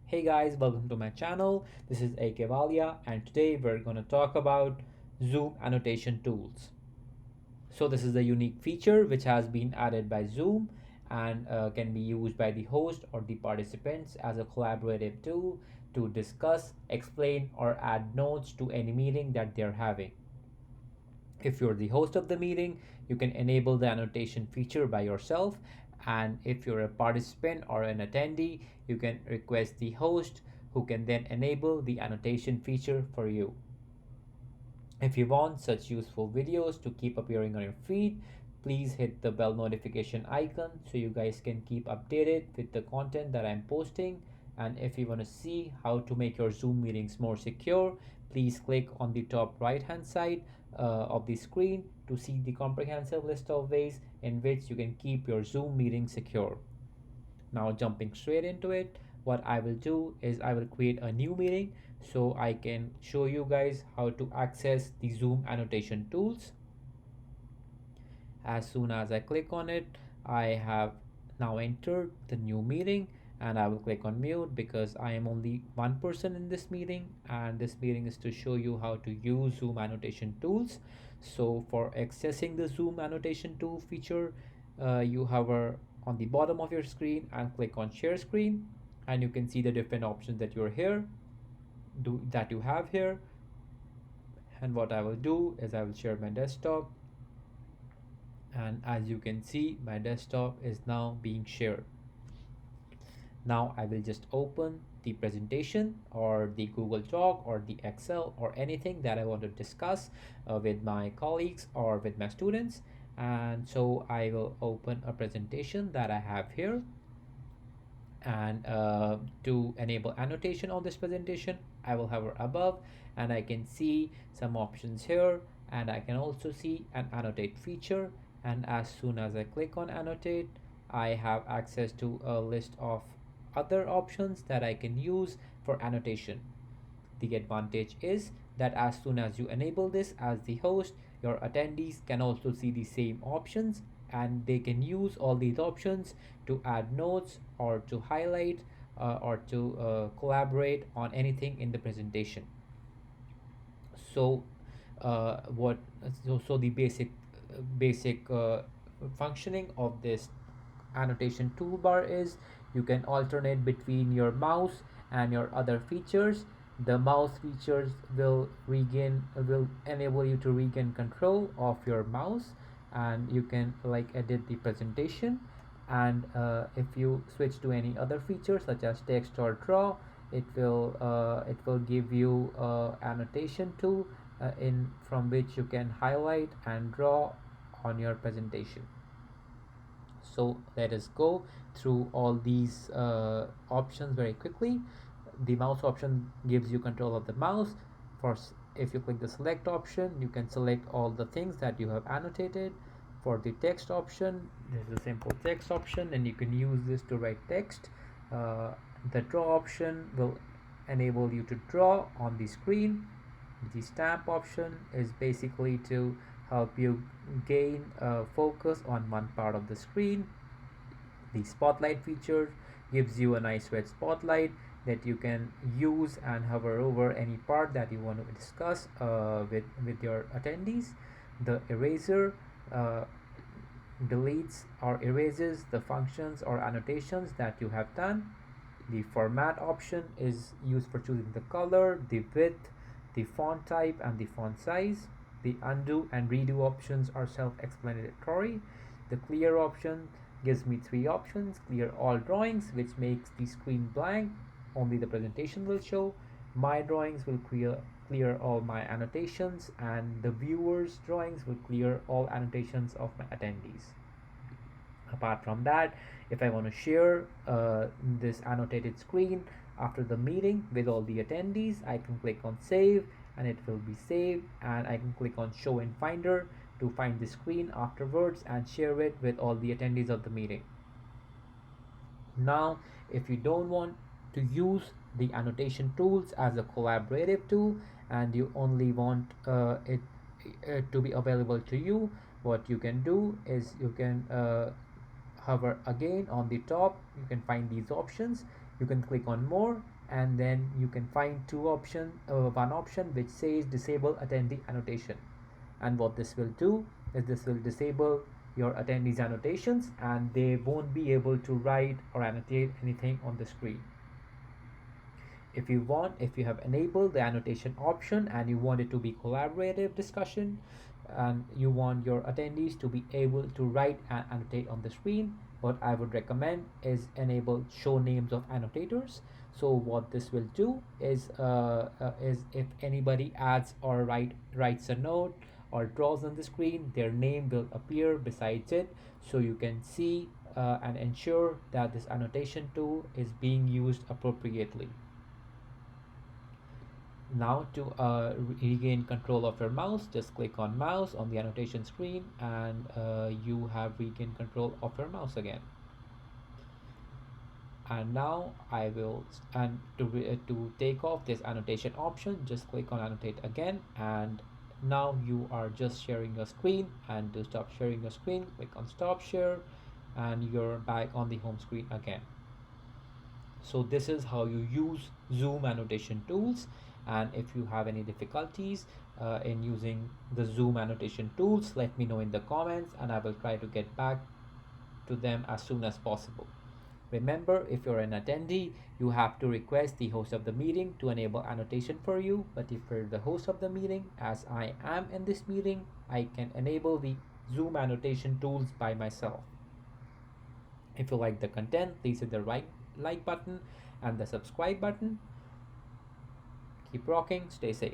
Hey guys, welcome to my channel. This is AK Valia and today we're going to talk about Zoom Annotation Tools. So this is a unique feature which has been added by Zoom and can be used by the host or the participants as a collaborative tool to discuss, explain or add notes to any meeting that they're having. If you're the host of the meeting, you can enable the annotation feature by yourself. And if you're a participant or an attendee, you can request the host who can then enable the annotation feature for you. If you want such useful videos to keep appearing on your feed, please hit the bell notification icon so you guys can keep updated with the content that I'm posting. And if you want to see how to make your Zoom meetings more secure, please click on the top right hand side of the screen to see the comprehensive list of ways in which you can keep your Zoom meeting secure. Now jumping straight into it, what I will do is I will create a new meeting so I can show you guys how to access the Zoom annotation tools. As soon as I click on it, I have now entered the new meeting and I will click on mute because I am only one person in this meeting and this meeting is to show you how to use Zoom annotation tools. So for accessing the Zoom annotation tool feature, you hover on the bottom of your screen and click on share screen and you can see the different options that you have here. And what I will do is I will share my desktop, and as you can see my desktop is now being shared. Now I will just open the presentation or the Google Doc or the Excel or anything that I want to discuss with my colleagues or with my students. And so I will open a presentation that I have here, and to enable annotation on this presentation I will hover above and I can see some options here, and I can also see an annotate feature. And as soon as I click on annotate, I have access to a list of other options that I can use for annotation. The advantage is that as soon as you enable this as the host, your attendees can also see the same options and they can use all these options to add notes or to highlight or to collaborate on anything in the presentation. So what so the basic functioning of this annotation toolbar is you can alternate between your mouse and your other features. The mouse features will enable you to regain control of your mouse, and you can like edit the presentation. And if you switch to any other feature such as text or draw, it will give you annotation tool in from which you can highlight and draw on your presentation. So let us go through all these options very quickly. The mouse option gives you control of the mouse. First, if you click the select option, you can select all the things that you have annotated. For the text option, this is a simple text option and you can use this to write text. The draw option will enable you to draw on the screen. The stamp option is basically to help you gain focus on one part of the screen. The spotlight feature gives you a nice red spotlight that you can use and hover over any part that you want to discuss with your attendees. The eraser deletes or erases the functions or annotations that you have done. The format option is used for choosing the color, the width, the font type and the font size. The undo and redo options are self-explanatory. The clear option gives me three options: clear all drawings, which makes the screen blank, only the presentation will show; my drawings will clear all my annotations; and the viewers drawings will clear all annotations of my attendees. Apart from that, if I want to share this annotated screen after the meeting with all the attendees, I can click on save and it will be saved, and I can click on show in finder to find the screen afterwards and share it with all the attendees of the meeting. Now if you don't want to use the annotation tools as a collaborative tool and you only want it to be available to you, what you can do is you can hover again on the top. You can find these options, you can click on more and then you can find one option which says disable attendee annotation. And what this will do is this will disable your attendees annotations, and they won't be able to write or annotate anything on the screen. If you have enabled the annotation option and you want it to be collaborative discussion, and you want your attendees to be able to write and annotate on the screen, what I would recommend is enable show names of annotators. So what this will do is if anybody adds or writes a note or draws on the screen, their name will appear besides it, so you can see and ensure that this annotation tool is being used appropriately. Now to regain control of your mouse, just click on mouse on the annotation screen, and you have regained control of your mouse again. And now to take off this annotation option, just click on annotate again, and now you are just sharing your screen. And to stop sharing your screen, click on stop share, and you're back on the home screen again. So this is how you use Zoom annotation tools. And if you have any difficulties in using the Zoom annotation tools, let me know in the comments, and I will try to get back to them as soon as possible. Remember, if you're an attendee, you have to request the host of the meeting to enable annotation for you. But if you're the host of the meeting, as I am in this meeting, I can enable the Zoom annotation tools by myself. If you like the content, please hit the like button and the subscribe button. Keep rocking, stay safe.